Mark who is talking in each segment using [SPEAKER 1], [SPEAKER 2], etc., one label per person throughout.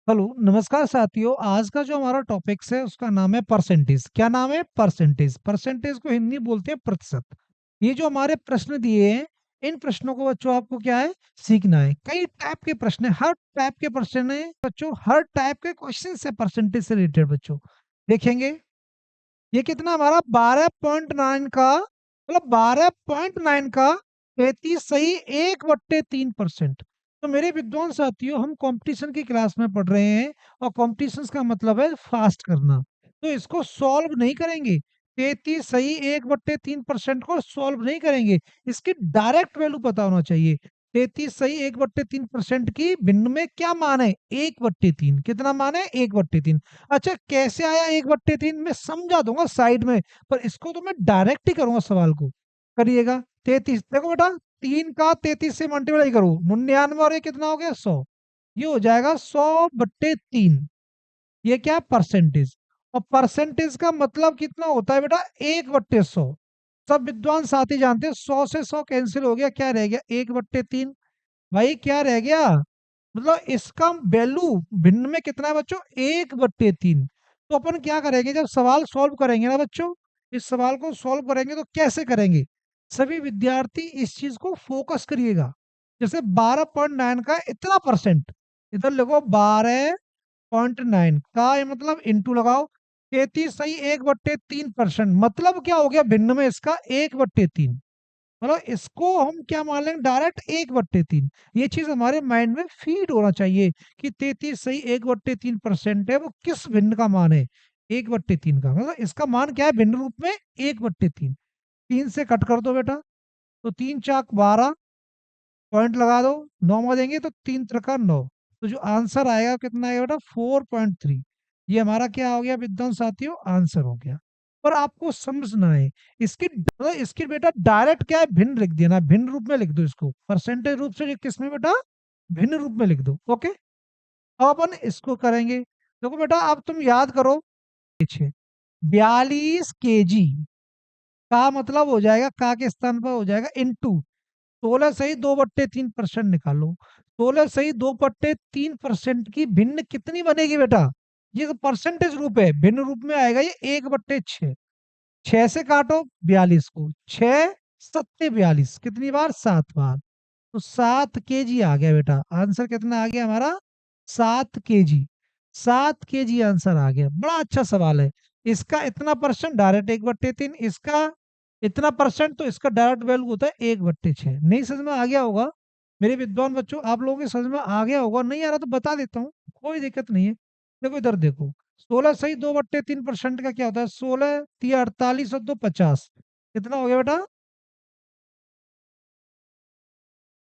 [SPEAKER 1] Hello नमस्कार साथियों। आज का जो हमारा टॉपिक्स है उसका नाम है परसेंटेज। क्या नाम है? परसेंटेज। परसेंटेज को हिंदी बोलते हैं प्रतिशत। ये जो हमारे प्रश्न दिए हैं, इन प्रश्नों को बच्चों आपको क्या है, सीखना है। कई टाइप के प्रश्न है, हर टाइप के प्रश्न है बच्चों, हर टाइप के क्वेश्चन है परसेंटेज से रिलेटेड बच्चों। देखेंगे ये कितना हमारा 12.9 का, मतलब 12.9 का 33 सही 1/3%। तो मेरे विद्वान साथियों, हम कंपटीशन की क्लास में पढ़ रहे हैं और कंपटीशन का मतलब है फास्ट करना। तो इसको सॉल्व नहीं करेंगे, 33 सही 1/3% को सॉल्व नहीं करेंगे। इसकी डायरेक्ट वैल्यू पता होना चाहिए। 33 सही 1/3% की भिन्न में क्या मान है? 1/3। कितना मान है? 1/3। अच्छा, कैसे आया 1/3? मैं समझा दूंगा साइड में, पर इसको तो मैं डायरेक्ट ही करूंगा सवाल को। करिएगा। 33 देखो बेटा, 3 का 33 से मल्टीप्लाई करो, 99, और ये कितना हो गया? 100। ये हो जाएगा 100/3। ये क्या है? परसेंटेज। और परसेंटेज का मतलब कितना होता है बेटा? 1/100। सब विद्वान साथी जानते हैं, 100 से 100 कैंसिल हो गया, क्या रह गया? 1/3। भाई क्या रह गया? मतलब इसका वैल्यू भिन्न में कितना है बच्चों? 1/3। तो अपन क्या करेंगे जब सवाल सॉल्व करेंगे ना बच्चों, इस सवाल को सॉल्व करेंगे तो कैसे करेंगे? सभी विद्यार्थी इस चीज को फोकस करिएगा। जैसे 12.9 का इतना परसेंट, इधर लिखो 12.9 का, ये मतलब इंटू लगाओ 33 सही 1/3%। मतलब क्या हो गया भिन्न में इसका? 1/3। मतलब इसको हम क्या मान लेंगे? डायरेक्ट 1/3। ये चीज हमारे माइंड में फीड होना चाहिए कि 33 सही 1/3% है, वो किस भिन्न का मान है? 1/3 का। मतलब इसका मान क्या है भिन्न रूप में? 1/3। 3 से कट कर दो बेटा, तो 3 × 4 = 12, पॉइंट लगा दो, 9 में देंगे तो 3 × 9। तो जो आंसर आएगा कितना आएगा बेटा? 4.3। ये हमारा क्या हो गया विद्वान साथियों? आंसर हो गया। पर आपको समझना है, इसकी बेटा डायरेक्ट क्या है, भिन्न लिख देना, भिन्न रूप में लिख दो इसको। परसेंटेज रूप से किसमें बेटा? भिन्न रूप में लिख दो। ओके, अब अपन इसको करेंगे। देखो बेटा, अब तुम याद करो पीछे, 42 kg का मतलब हो जाएगा, का के स्थान पर हो जाएगा इनटू 16 सही 2/3% निकालो। 16 सही 2/3% की भिन्न कितनी बनेगी बेटा? ये तो परसेंटेज रूप है, भिन्न रूप में आएगा ये 1/6। 6 से काटो 42 को, 6 × 7 = 42। कितनी बार? 7 बार। तो 7 kg आ गया बेटा। आंसर कितना आ गया हमारा? 7 kg। 7 kg आंसर आ गया। बड़ा अच्छा सवाल है। इसका इतना परसेंट डायरेक्ट 1/3, इसका इतना परसेंट, तो इसका डायरेक्ट वैल्यू होता है 1/6। नहीं समझ में आ गया होगा मेरे विद्वान बच्चों? आप लोगों के समझ में आ गया होगा, नहीं आ रहा तो बता देता हूँ, कोई दिक्कत नहीं है। देखो इधर देखो, 16 सही 2/3% का क्या होता है? 16 × 3 = 48 और 2 = 50। कितना हो गया बेटा?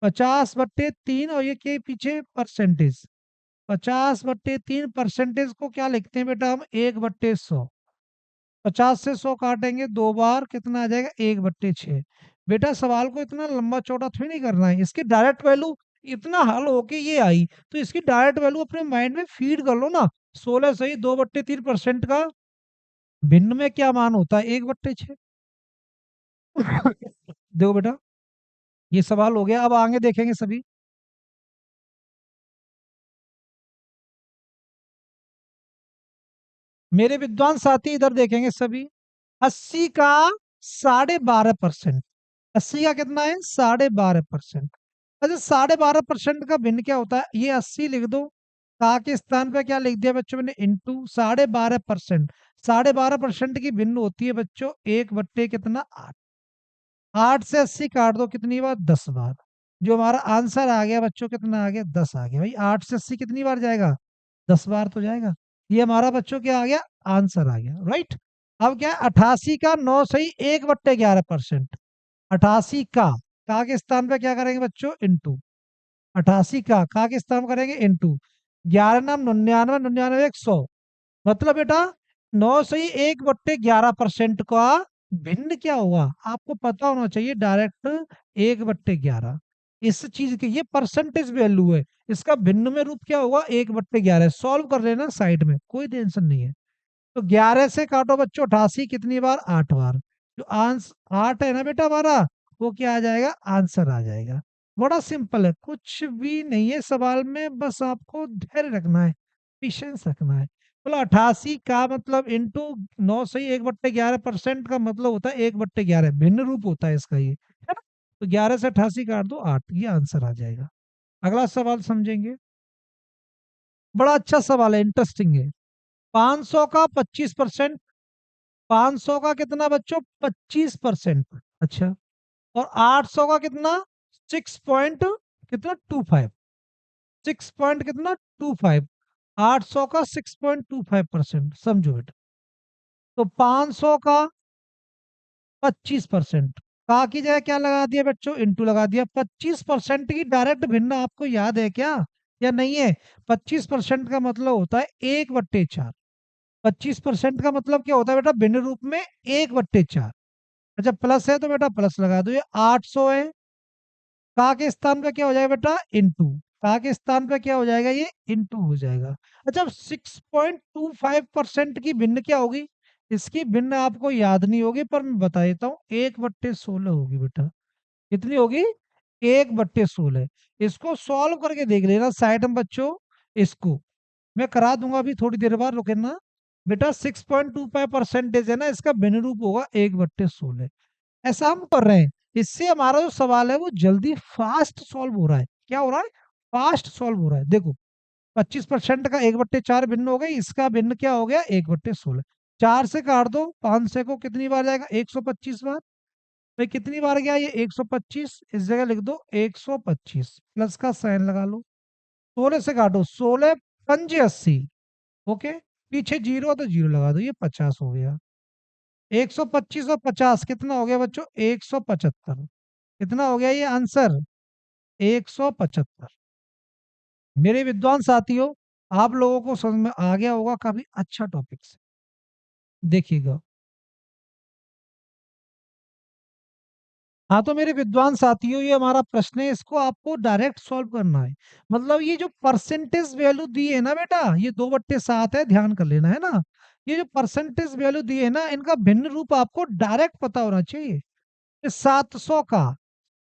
[SPEAKER 1] 50/3। और ये के पीछे परसेंटेज, 50/3 परसेंटेज को क्या लिखते हैं बेटा हम? 1/100। 50 से 100 काटेंगे 2 बार, कितना आ जाएगा? 1/6। बेटा सवाल को इतना लंबा चौड़ा थोड़ी नहीं करना है, इसकी डायरेक्ट वैल्यू इतना हल होके ये आई, तो इसकी डायरेक्ट वैल्यू अपने माइंड में फीड कर लो ना। 16 सही 2/3% का भिन्न में क्या मान होता है? 1/6। देखो बेटा, ये सवाल हो गया। अब आगे देखेंगे सभी। मेरे विद्वान साथी इधर देखेंगे सभी। 80 का 12.5%। 80 का कितना है? 12.5%। अच्छा, 12.5% का भिन्न क्या होता है? ये 80 लिख दो, का के स्थान पे क्या लिख दिया बच्चों मैंने? इंटू 12.5%। 12.5% की भिन्न होती है बच्चों 1/, कितना? 8। 8 से 80 काट दो, कितनी बार? 10 बार। जो हमारा आंसर आ गया बच्चों, कितना आ गया? 10 आ गया। भाई 8 से 80 कितनी बार जाएगा? 10 बार तो जाएगा। ये हमारा बच्चों क्या आ गया? आंसर आ गया। राइट। अब क्या है? 88 का 9 सही 1/11%। 88 का के स्थान पे क्या करेंगे बच्चों? इंटू। 88 का के स्थान पे करेंगे इंटू। 11 × 9 = 99, 99 × 100। मतलब बेटा 9 सही 1/11% का भिन्न क्या होगा? आपको पता होना चाहिए डायरेक्ट 1/11। इस चीज की ये परसेंटेज वैल्यू है, इसका भिन्न में रूप क्या होगा? 1/11। सॉल्व कर लेना साइड में, कोई टेंशन नहीं है। तो 11 से काटो बच्चों 88, कितनी बार? 8 बार। जो आंसर 8 है ना बेटा हमारा, वो क्या आ जाएगा? आंसर आ जाएगा। बड़ा सिंपल है, कुछ भी नहीं है सवाल में, बस आपको धैर्य रखना है। पेशेंस रखना है। बोला 88 का मतलब इंटू 9 सही 1/11% का मतलब होता है 1/11, भिन्न रूप होता है इसका ये, है ना। तो 11 से 88 काट दो 8, ये आंसर आ जाएगा। अगला सवाल समझेंगे, बड़ा अच्छा सवाल है, इंटरेस्टिंग है। 500 का 25%, 500 का कितना बच्चों 25%, अच्छा। और 800 का कितना 6 पॉइंट कितना 25, 6 पॉइंट कितना 25, 800 का 6.25%, समझो बेटा। तो 500 का 25%, का की जगह क्या लगा दिया बच्चों, इंटू लगा दिया। 25% की डायरेक्ट भिन्न आपको याद है क्या या नहीं है? 25% का मतलब होता है 1/4। 25% का मतलब क्या होता है बेटा भिन्न रूप में 1/4। अच्छा प्लस है तो बेटा प्लस लगा दो, ये 800 है, का के स्थान पे क्या हो जाएगा बेटा इंटू, का के स्थान पे क्या हो जाएगा ये इंटू हो जाएगा। अच्छा 6.25% की भिन्न क्या होगी, इसकी भिन्न आपको याद नहीं होगी पर मैं बता देता हूँ, 1/16 होगी बेटा। कितनी होगी 1/16। इसको सॉल्व करके देख लेना साइड में बच्चों, इसको मैं करा दूंगा अभी थोड़ी देर बाद, रुके ना बेटा। 6.25% है ना, इसका भिन्न रूप होगा 1/16। ऐसा हम कर रहे हैं, इससे हमारा जो सवाल है वो जल्दी फास्ट सॉल्व हो रहा है। क्या हो रहा है, फास्ट सॉल्व हो रहा है। देखो 25% का 1/4 भिन्न हो गई, इसका भिन्न क्या हो गया 1/16। 4 से काट दो, 5 से को कितनी बार जाएगा 125 बार। भाई कितनी बार गया ये 125, इस जगह लिख दो 125, प्लस का साइन लगा लो। 16 से काटो, 16 पंजे 80, ओके। पीछे जीरो तो जीरो लगा दो, ये 50 हो गया। 125 और 50 कितना हो गया बच्चों 175। कितना हो गया ये आंसर 175। मेरे विद्वान साथियों, आप लोगों को समझ में आ गया होगा, काफी अच्छा टॉपिक से देखिएगा। हाँ तो मेरे विद्वान साथियों, ये हमारा प्रश्न है, इसको आपको डायरेक्ट सॉल्व करना है। मतलब ये जो परसेंटेज वैल्यू दी है ना बेटा, ये 2/7 है, ध्यान कर लेना है ना। ये जो परसेंटेज वैल्यू दी है ना, इनका भिन्न रूप आपको डायरेक्ट पता होना चाहिए। 700 का,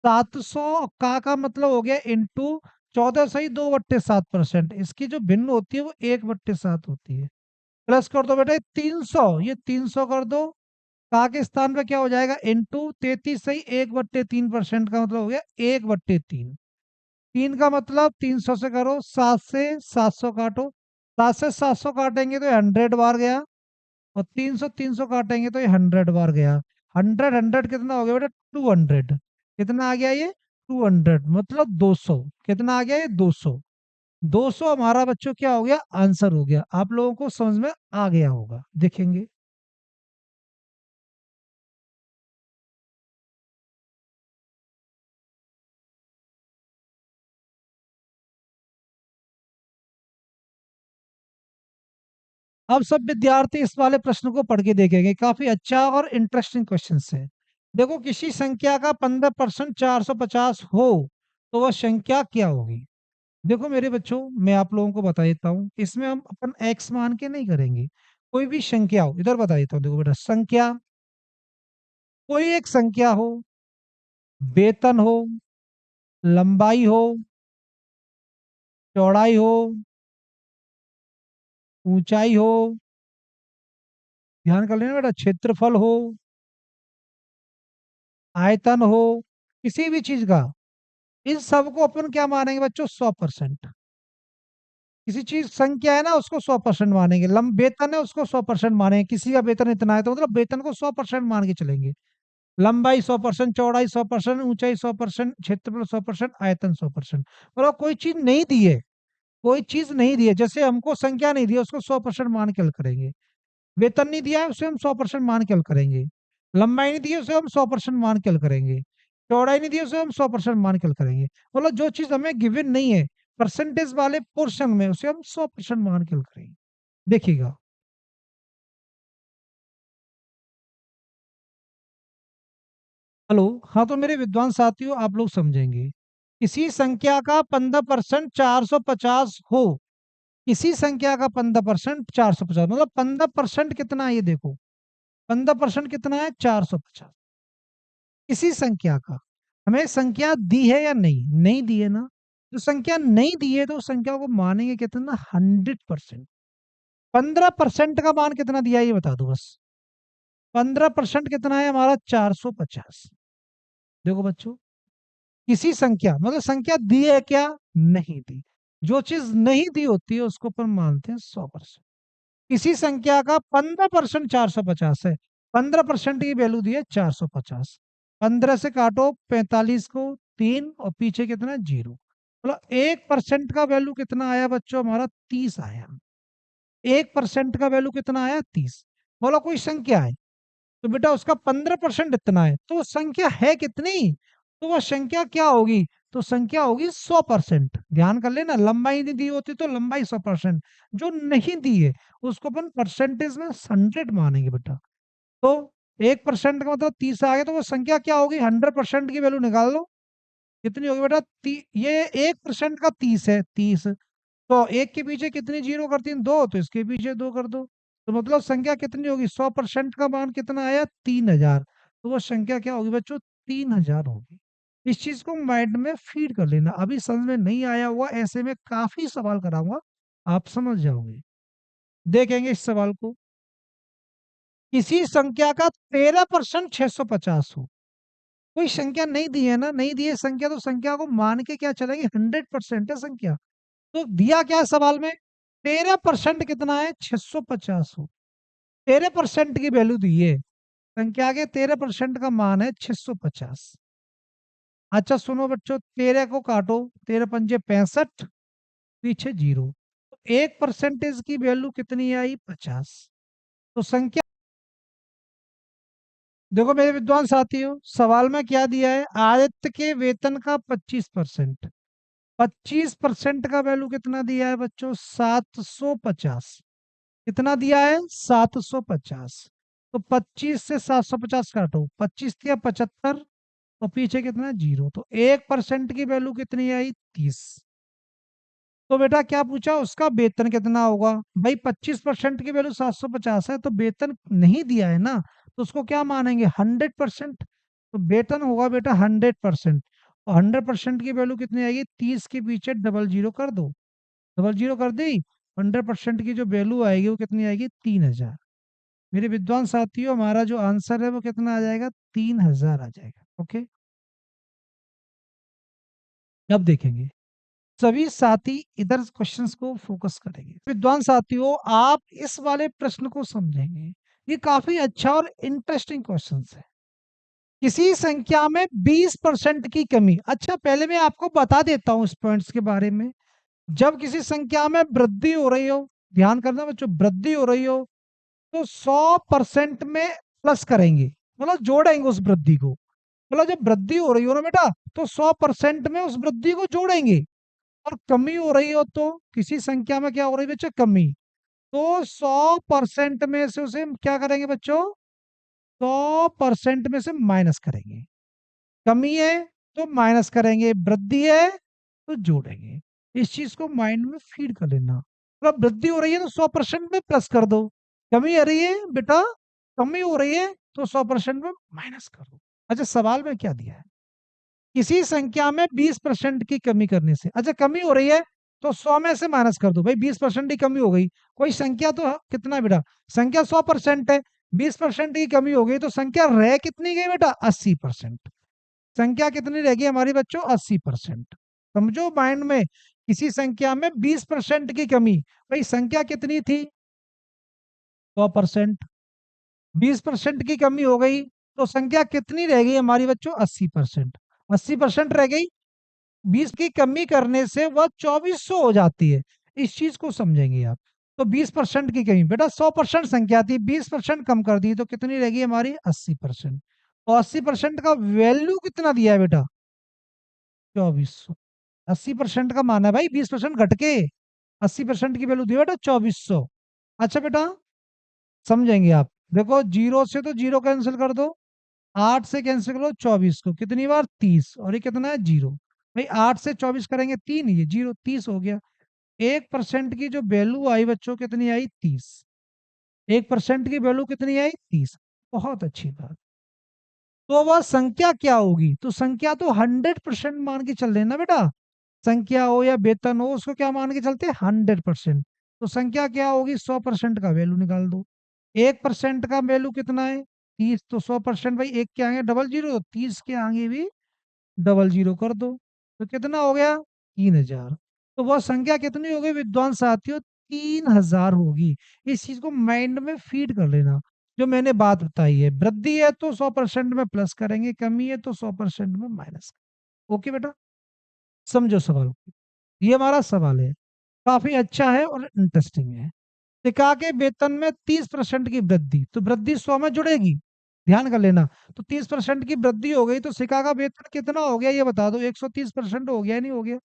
[SPEAKER 1] 700 का मतलब हो गया इंटू 14 सही 2/7%, इसकी जो भिन्न होती है वो 1/7 होती है। प्लस कर दो बेटा 300, ये 300 कर दो, का के स्थान पे क्या हो जाएगा इंटू 33 सही 1/3% का मतलब हो गया 1/3। 3 का मतलब 300 से करो, 7 से 700 काटो, 7 से 700 काटेंगे तो 100 बार गया, और 300 काटेंगे तो ये 100 बार गया। 100 कितना हो गया बेटा 200, कितना आ गया ये 200 मतलब 200, कितना आ गया ये 200। 200 हमारा बच्चों क्या हो गया आंसर हो गया। आप लोगों को समझ में आ गया होगा, देखेंगे। अब सब विद्यार्थी इस वाले प्रश्न को पढ़ के देखेंगे, काफी अच्छा और इंटरेस्टिंग क्वेश्चन है। देखो किसी संख्या का 15% 450 हो तो वह संख्या क्या होगी। देखो मेरे बच्चों, मैं आप लोगों को बता देता हूँ, इसमें हम अपन एक्स मान के नहीं करेंगे। कोई भी संख्या हो, इधर बता देता हूँ, देखो बेटा संख्या, कोई एक संख्या हो, वेतन हो, लंबाई हो, चौड़ाई हो, ऊंचाई हो, ध्यान कर लेना बेटा, क्षेत्रफल हो, आयतन हो, किसी भी चीज का, इन सबको अपन क्या मानेंगे बच्चों 100%। किसी चीज संख्या है ना उसको 100% मानेंगे, लंब वेतन है उसको 100% मानेंगे, किसी का वेतन इतना है तो मतलब वेतन को 100% मान के चलेंगे। लंबाई 100%, चौड़ाई 100%, ऊंचाई 100%, क्षेत्रफल 100%, आयतन 100%। मतलब कोई चीज नहीं दी है, कोई चीज नहीं दी है, जैसे हमको संख्या नहीं दी है उसको 100% मान के हल करेंगे। वेतन नहीं दिया है उसे हम 100% मान के हल करेंगे। लंबाई नहीं दी है उसे हम 100% मान के हल करेंगे। चौड़ाई नहीं दी है उसे हम 100% मान के हल करेंगे। मतलब जो चीज हमें गिवन नहीं है परसेंटेज वाले पोर्शन में, उसे हम 100% मान के हल करेंगे। देखिएगा। हेलो, हाँ तो मेरे विद्वान साथियों आप लोग समझेंगे, किसी संख्या का 15% 450 हो, किसी संख्या का 15% 450 मतलब 15% कितना है ये देखो, 15% कितना है 450। किसी संख्या का, हमें संख्या दी है या नहीं, नहीं दी है ना, तो संख्या नहीं दी है तो उस संख्या को मानेंगे कितना 100%। 15% का मान कितना दिया है ये बता दो बस। 15% कितना है हमारा 450। देखो बच्चों, किसी संख्या मतलब संख्या दी है क्या, नहीं दी। जो चीज नहीं दी होती है उसको अपन मानते हैं 100%। किसी संख्या का 15% 450 है। 15% की वैल्यू दी है 450। 15 से काटो 45 को 3 और पीछे कितना 0। मतलब 1% का वैल्यू कितना आया बच्चों हमारा 30 आया। 1% का वैल्यू कितना आया 30। बोलो कोई संख्या है तो बेटा उसका 15% इतना है तो संख्या है कितनी, तो वह संख्या क्या होगी, तो संख्या होगी 100%। ध्यान कर लेना, लंबाई नहीं दी होती तो लंबाई 100%, जो नहीं दी है उसको अपन परसेंटेज में 100 मानेंगे बेटा। तो 1% का मतलब 30 आ गया तो वो संख्या क्या होगी, 100% की वैल्यू निकाल लो। कितनी होगी बेटा, ये 1% का 30 है 30। तो एक के पीछे कितनी जीरो करती है, दो, तो इसके पीछे दो कर दो। तो मतलब संख्या कितनी होगी, 100% का मान कितना आया 3000। तो वो संख्या क्या होगी बच्चों, 3000 होगी। इस चीज को माइंड में फीड कर लेना। अभी समझ में नहीं आया हुआ ऐसे में काफी सवाल कराऊंगा, आप समझ जाओगे। देखेंगे इस सवाल को, किसी संख्या का 13% 650 हो। कोई संख्या नहीं दी है ना, नहीं दी है संख्या तो संख्या को मान के क्या चलेंगे, 100% है संख्या। तो दिया क्या है सवाल में, 13% कितना है 650 हो। 13% की वैल्यू दी है संख्या के, 13% का मान है 650। अच्छा सुनो बच्चों, 13 को काटो, 13 पंजे 65, पीछे 0। 1% की वैल्यू कितनी आई 50। तो संख्या, देखो मेरे विद्वान साथियों, सवाल में क्या दिया है, आदित्य के वेतन का 25%। 25% का वैल्यू कितना दिया है बच्चों, 750। कितना दिया है 750। तो 25 से 750 काटो, 25 दिया 75 और पीछे कितना 0। तो 1% की वैल्यू कितनी आई 30। तो बेटा क्या पूछा, उसका वेतन कितना होगा। भाई 25% की वैल्यू 750 है तो वेतन नहीं दिया है ना, तो उसको क्या मानेंगे 100%। तो वेतन होगा बेटा 100%। और 100% की वैल्यू कितनी आएगी, 30 के पीछे डबल जीरो कर दो, डबल जीरो कर दी। 100% की जो वैल्यू आएगी वो कितनी आएगी 3000। मेरे विद्वान साथियों हमारा जो आंसर है वो कितना आ जाएगा, 3000 आ जाएगा। ओके, अब देखेंगे सभी साथी इधर क्वेश्चंस को फोकस करेंगे। विद्वान साथियों आप इस वाले प्रश्न को समझेंगे, ये काफी अच्छा और इंटरेस्टिंग क्वेश्चन है। किसी संख्या में 20% की कमी। अच्छा पहले मैं आपको बता देता हूं इस पॉइंट्स के बारे में। जब किसी संख्या में वृद्धि हो रही हो, ध्यान करना बच्चों, वृद्धि हो रही हो तो 100% में प्लस करेंगे, मतलब जोड़ेंगे उस वृद्धि को। मतलब जब वृद्धि हो रही हो ना बेटा तो 100% में उस वृद्धि को जोड़ेंगे। और कमी हो रही हो तो किसी संख्या में क्या हो रही है बच्चों, कमी, तो 100% में से उसे क्या करेंगे बच्चों, 100% में से माइनस करेंगे। कमी है तो माइनस करेंगे, वृद्धि है तो जोड़ेंगे। इस चीज को माइंड में फीड कर लेना। मतलब वृद्धि हो रही है तो 100% में प्लस कर दो, कमी आ रही है बेटा, कमी हो रही है तो 100% में माइनस कर दो। अच्छा सवाल में क्या दिया है, किसी संख्या में 20% की कमी करने से, अच्छा कमी हो रही है तो 100 में से माइनस कर दो। भाई 20% की कमी हो गई, कोई संख्या तो कितना बेटा, संख्या 100% है, 20% की कमी हो गई तो संख्या रह कितनी गई बेटा 80%। संख्या कितनी रहेगी हमारी बच्चों 80%। समझो माइंड में, किसी संख्या में 20% की कमी, भाई संख्या कितनी थी 100%, 20% की कमी हो गई तो संख्या कितनी रह गई हमारी बच्चों 80%। 80% रह गई, 20 की कमी करने से वह 2400 हो जाती है। इस चीज को समझेंगे आप। तो 20% की कमी, बेटा 100% संख्या थी, 20% कम कर दी तो कितनी रहेगी हमारी 80%। और 80% का वैल्यू कितना दिया है बेटा 2400। 80% का माना है भाई, 20% घट के 80% की वैल्यू दी बेटा 2400। अच्छा बेटा समझेंगे आप, देखो जीरो से तो जीरो कैंसिल कर दो, 8 से कैंसिल करो 24 को, कितनी बार 30, और ये कितना है 0। भाई 8 से 24 करेंगे 3, ये 0, 30 हो गया। 1% की जो वैल्यू आई बच्चों कितनी आई 30। 1% की वैल्यू कितनी आई 30। बहुत अच्छी बात। तो वह संख्या क्या होगी, तो संख्या तो 100% मान के चल लेना बेटा। संख्या हो या वेतन हो, उसको क्या मान के चलते हैं? 100%। तो संख्या क्या होगी? 100% का वैल्यू निकाल दो। 1% का वैल्यू कितना है? 30। तो 100% भाई एक के आगे डबल जीरो, 30 के आगे भी डबल जीरो कर दो। तो कितना हो गया? 3000। तो वह संख्या कितनी होगी विद्वान साथियों? 3000 होगी। इस चीज को माइंड में फीड कर लेना, जो मैंने बात बताई है। वृद्धि है तो 100% में प्लस करेंगे, कमी है तो 100% में माइनस। ओके बेटा, समझो सवाल को। ये हमारा सवाल है, काफी अच्छा है और इंटरेस्टिंग है। टिका के वेतन में 30% की वृद्धि, तो वृद्धि 100 में जुड़ेगी, ध्यान कर लेना। तो 30% की वृद्धि हो गई, तो सिका का वेतन कितना हो गया ये बता दो? 130% हो गया नहीं हो गया?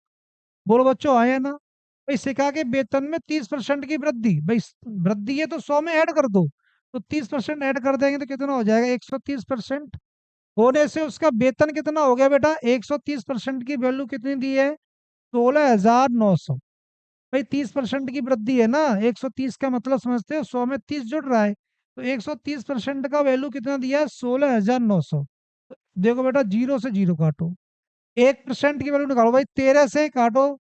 [SPEAKER 1] बोलो बच्चों, आया ना? भाई सिका के वेतन में 30% की वृद्धि, भाई वृद्धि है तो 100 में ऐड कर दो। तो 30% ऐड कर देंगे तो कितना हो जाएगा? 130% होने से उसका वेतन कितना हो गया बेटा? 130% की वैल्यू कितनी दी है? 16,900। भाई 30% की वृद्धि है ना, 130 का मतलब समझते हो? 100 में 30 जुड़ रहा है, तो 130% का वैल्यू कितना दिया है? 16,900। देखो बेटा, जीरो से जीरो काटो, 1% की वैल्यू निकालो। भाई 13 से काटो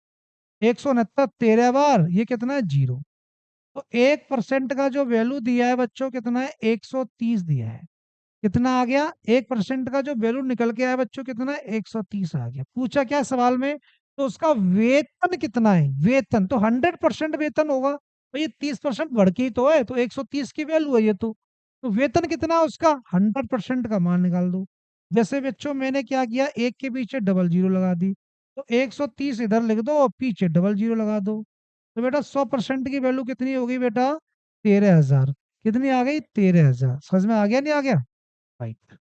[SPEAKER 1] 169, 13 बार ये कितना है? जीरो। तो 1% का जो वैल्यू दिया है बच्चों कितना है? 130 दिया है। कितना आ गया? 1% का जो वैल्यू निकल के आया बच्चों कितना है? 130 आ गया। पूछा क्या सवाल में? तो उसका वेतन कितना है? वेतन तो 100% वेतन होगा, तो ये 30% बढ़ के ही तो है, तो 130 की वैल्यू है ये तो वेतन कितना है उसका? 100% का मान निकाल दो। जैसे बच्चों मैंने क्या किया, एक के पीछे डबल जीरो लगा दी, तो 130 इधर लिख दो और पीछे डबल जीरो लगा दो। तो बेटा 100% की वैल्यू कितनी होगी बेटा? 13,000। कितनी आ गई? 13,000। समझ में आ गया नहीं आ गया? राइट।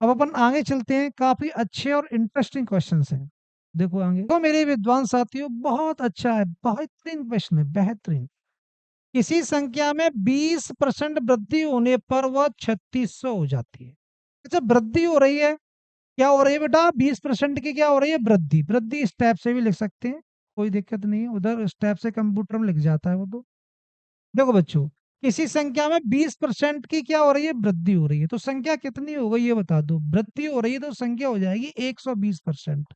[SPEAKER 1] अब अपन आगे चलते हैं, काफी अच्छे और इंटरेस्टिंग क्वेश्चंस हैं। देखो आगे तो मेरे विद्वान साथियों, बहुत अच्छा है, बेहतरीन प्रश्न है, बेहतरीन। किसी संख्या में 20% वृद्धि होने पर वह 3600 हो जाती है। अच्छा, वृद्धि हो रही है, क्या हो रही है बेटा? 20% की क्या हो रही है? वृद्धि। वृद्धि इस टाइप से भी लिख सकते हैं, कोई दिक्कत नहीं है, उधर इस टाइप से कंप्यूटर में लिख जाता है वो तो। देखो बच्चों, किसी संख्या में 20% की क्या हो रही है? वृद्धि हो रही है, तो संख्या कितनी हो गई ये बता दो? वृद्धि हो रही है तो संख्या हो जाएगी 120%।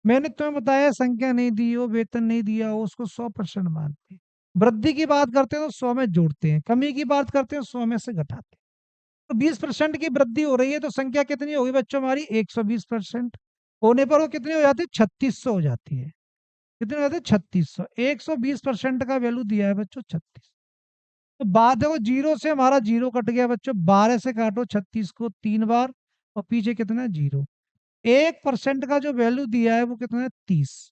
[SPEAKER 1] मैंने तुम्हें बताया, संख्या नहीं दी हो, वेतन नहीं दिया हो, उसको 100% मानते हैं। वृद्धि की बात करते हैं तो 100 में जोड़ते हैं, कमी की बात करते हैं 100 में से घटाते हैं। तो 20% की वृद्धि हो रही है तो संख्या कितनी होगी बच्चों हमारी? 120%। होने पर वो कितनी हो जाती है? 3600 हो जाती है। कितनी हो जाती है? 3600। 120% का वैल्यू दिया है बच्चों 36। तो बात देखो, जीरो से हमारा जीरो कट गया बच्चों, 12 से काटो 36 को 3 बार, और पीछे कितना है? जीरो। 1% का जो वैल्यू दिया है वो कितना है? 30।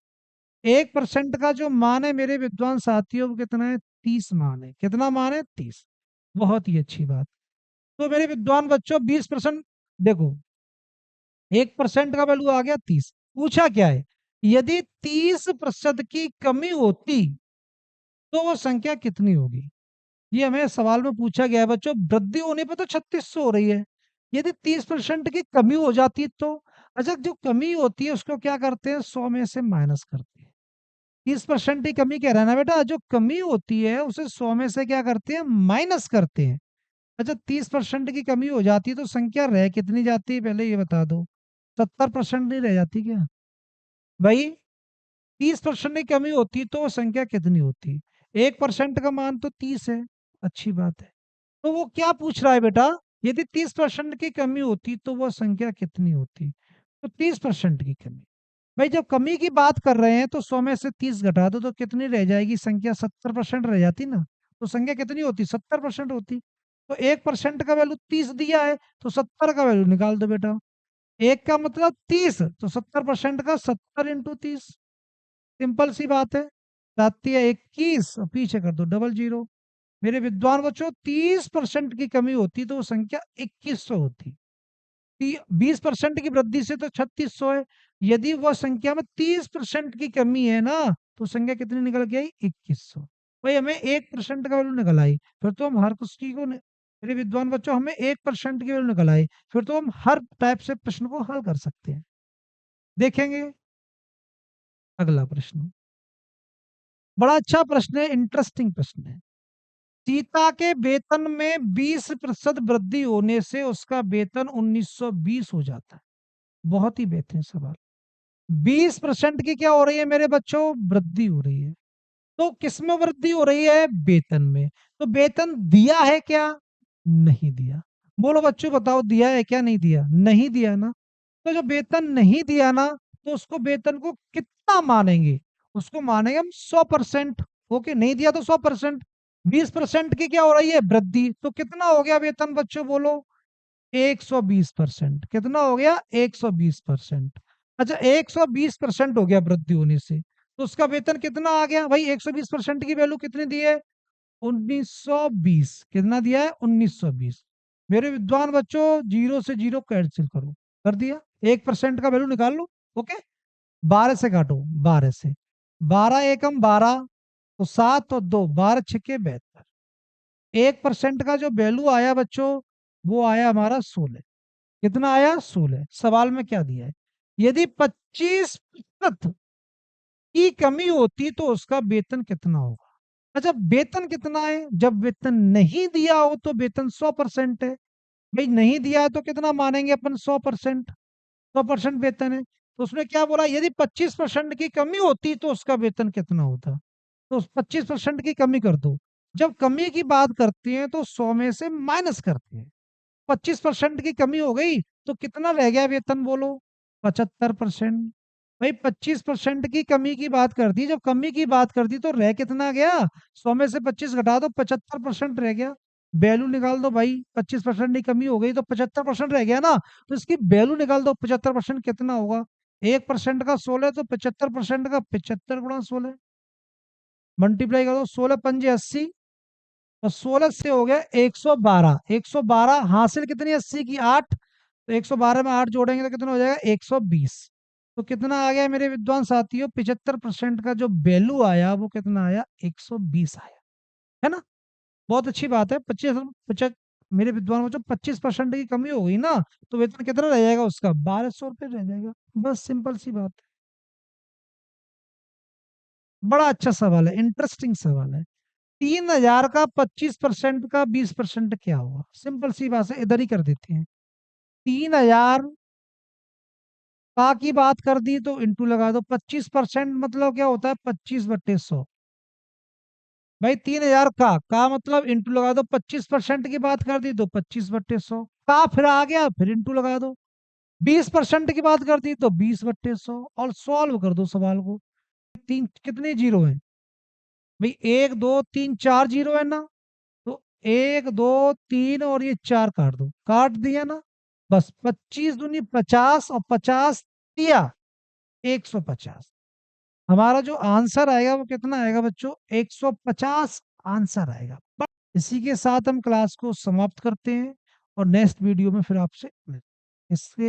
[SPEAKER 1] 1% का जो मान है मेरे विद्वान साथियों वो कितना है? 30 मान है। कितना मान है? 30। बहुत ही अच्छी बात। तो मेरे विद्वान बच्चों 20%, देखो 1% का वैल्यू आ गया 30। पूछा क्या है? यदि 30% की कमी होती तो वो संख्या कितनी होगी? ये हमें सवाल में पूछा गया है बच्चों। वृद्धि होने पर तो 3600 हो रही है, यदि 30% की कमी हो जाती तो? अच्छा, जो कमी होती है उसको क्या करते हैं? 100 में से माइनस करते हैं। 30% की कमी कह रहा है ना बेटा, जो कमी होती है उसे 100 में से क्या करते हैं? माइनस करते हैं। अच्छा, 30% की कमी हो जाती है तो संख्या रह कितनी जाती है पहले ये बता दो? 70% नहीं रह जाती क्या भाई? 30% की कमी होती तो वो संख्या कितनी होती? 1% का मान तो 30 है। अच्छी बात है। तो वो क्या पूछ रहा है बेटा? यदि 30% की कमी होती तो वह संख्या कितनी होती? तो 30% की कमी। भाई जब कमी की बात कर रहे हैं तो 100 में से 30 घटा दो तो कितनी रह जाएगी संख्या? 70% रह जाती ना। तो संख्या कितनी होती? 70% होती। तो 1% का वैल्यू 30 दिया है, तो 70 का वैल्यू निकाल दो बेटा। एक का मतलब 30, तो 70% का 70 × 30। सिंपल सी बात है। 7 × 21 और पीछे कर दो डबल जीरो। मेरे विद्वान बच्चों, 30% की कमी होती तो वो संख्या 2100 होती। 20% की वृद्धि से तो 3600 है। यदि वह संख्या में 30% की कमी है ना, तो संख्या कितनी निकल के आई? 2100। भाई हमें 1% का वैल्यू निकल आई, फिर तो हम हर कुछ की को मेरे विद्वान बच्चों, हमें 1% की वैल्यू निकल आई, फिर तो हम हर टाइप से प्रश्न को हल कर सकते हैं। देखेंगे अगला प्रश्न। बड़ा अच्छा प्रश्न है, इंटरेस्टिंग प्रश्न है। सीता के वेतन में 20% वृद्धि होने से उसका वेतन 1920 हो जाता है। बहुत ही बेहतरीन सवाल। 20% की क्या हो रही है मेरे बच्चों, वृद्धि हो रही है। तो किसमें वृद्धि हो रही है, वेतन में। तो वेतन दिया है क्या, नहीं दिया। बोलो बच्चों बताओ, दिया है क्या, नहीं दिया, नहीं दिया ना। तो जो वेतन नहीं दिया ना, तो उसको वेतन को कितना मानेंगे, उसको मानेंगे हम 100%। ओके, नहीं दिया तो 100%। 20% की क्या हो रही है, वृद्धि, तो कितना हो गया वेतन बच्चों, बोलो 120%। कितना हो गया, 120%। अच्छा, 120% हो गया वृद्धि होने से, तो उसका वेतन कितना आ गया भाई, 120% की वैल्यू कितनी दी है, 1920। कितना दिया है, 1920। मेरे विद्वान बच्चों, जीरो से जीरो कैंसिल करो, कर दिया। 1% का वैल्यू निकाल लो। ओके, 12 से काटो, 12 से, 12 एकम 12, तो 7 और 2, 12 छक्के 72। 1% का जो वैल्यू आया बच्चों, वो आया हमारा 16। कितना आया, 16। सवाल में क्या दिया है, यदि 25% की कमी होती तो उसका वेतन कितना होगा। अच्छा, वेतन कितना है, जब वेतन नहीं दिया हो तो वेतन 100% है। भाई नहीं दिया है तो कितना मानेंगे अपन, 100%। 100% वेतन है, तो उसने क्या बोला, यदि 25% की कमी होती तो उसका वेतन कितना होता। तो 25% की कमी कर दो। जब कमी की बात करते हैं तो 100 में से माइनस करते हैं। 25% की कमी हो गई तो कितना रह गया वेतन, बोलो 75%। भाई 25% की कमी की बात कर दी, जब कमी की बात कर दी तो रह कितना गया, 100 में से 25 घटा दो, 75% रह गया। वैल्यू निकाल दो भाई, 25% की कमी हो गई तो 75% रह गया ना, तो इसकी वैल्यू निकाल दो, 75% कितना होगा। 1% का 16, तो 75% का 75 गुणा 16, मल्टीप्लाई कर दो, 16 पंजे 80, और 16 से हो गया 112। 112 हासिल कितनी, 80 की 8, तो 112 में 8 जोड़ेंगे तो कितना हो जाएगा, 120। तो कितना आ गया मेरे विद्वान साथियों, 75% का जो वैल्यू आया वो कितना आया, 120 आया, है ना। बहुत अच्छी बात है। 25 मेरे विद्वान बच्चों, 25% की कमी हो गई ना, तो वेतन कितना रह जाएगा उसका, 1200 रुपये रह जाएगा। बस सिंपल सी बात है। बड़ा अच्छा सवाल है, इंटरेस्टिंग सवाल है। 3,000 का 25% का 20% क्या होगा, सिंपल सी बात है, इधर ही कर देते हैं। 3,000 का की बात कर दी तो इंटू लगा दो, 25% मतलब क्या होता है, 25/100। भाई 3,000 का मतलब इंटू लगा दो, 25% की बात कर दी तो 25/100, का फिर आ गया, फिर इंटू लगा दो। 20% की बात कर दी तो 20/100, और सॉल्व कर दो सवाल को। तीन कितने जीरो हैं भाई, 1 2 3 4 जीरो है ना, तो 1 2 3 और ये 4 काट दो, काट दिया ना। बस 25 दूनी 50, और 50 दिया 150। हमारा जो आंसर आएगा वो कितना आएगा बच्चों, 150 आंसर आएगा। इसी के साथ हम क्लास को समाप्त करते हैं, और नेक्स्ट वीडियो में फिर आपसे मिलते हैं। इसके